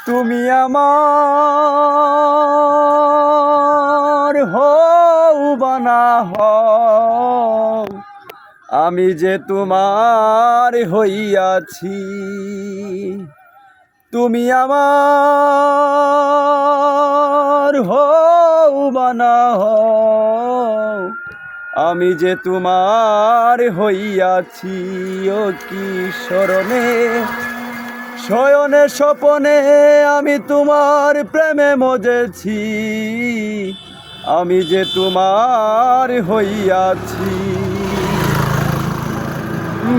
তুমি আমার হও বা না হও, আমি যে তোমার হইয়াছি। তুমি আমার হও বা না হও, আমি যে তোমার হইয়াছি। ও কি স্মরণে শয়নে স্বপনে আমি তোমার প্রেমে মজেছি, আমি যে তোমার হইয়াছি।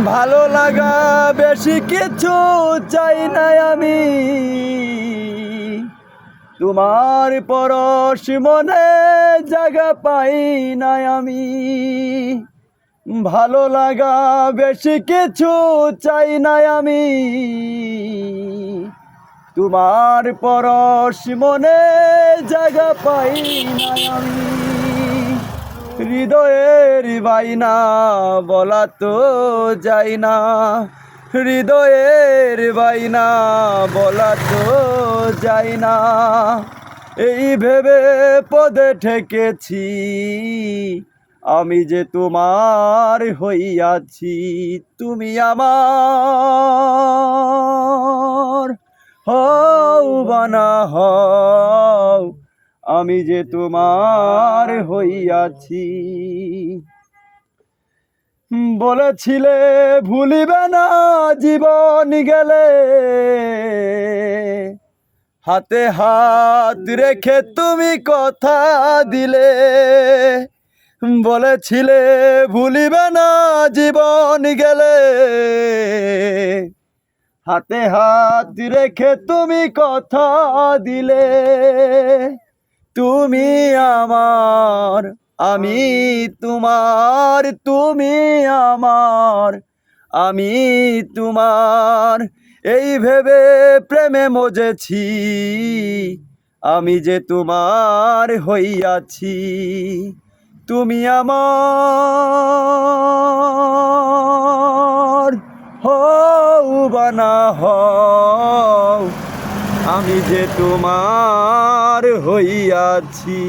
ভালো লাগা বেশি কিছু চাই না আমি, তোমার পরশ মনে জায়গা পাই না আমি। ভালো লাগা বেশি কিছু চাই না আমি, তোমার পরশ মনে জায়গা পাই না আমি। হৃদয়ের বাইনা বলা তো যায় না, হৃদয়ের বাইনা বলা তো যায় না। এই ভেবে পদে ঠেকেছি, আমি যে তোমার হইয়াছি। তুমি আমার হও বা না হও, আমি যে তোমার হইয়াছি। বলেছিলে ভুলিবে না জীবন গেলে, হাতে হাত রেখে তুমি কথা দিলে। বলেছিলে ভুলিবে না জীবন গেলে, হাতে হাত রেখে তুমি কথা দিলে। তুমি আমার আমি তোমার, তুমি আমার আমি তোমার, এই ভেবে প্রেমে মজেছি, আমি যে তোমার হইয়াছি। তুমি আমার হও বা না হও, আমি যে তোমার হইয়াছি।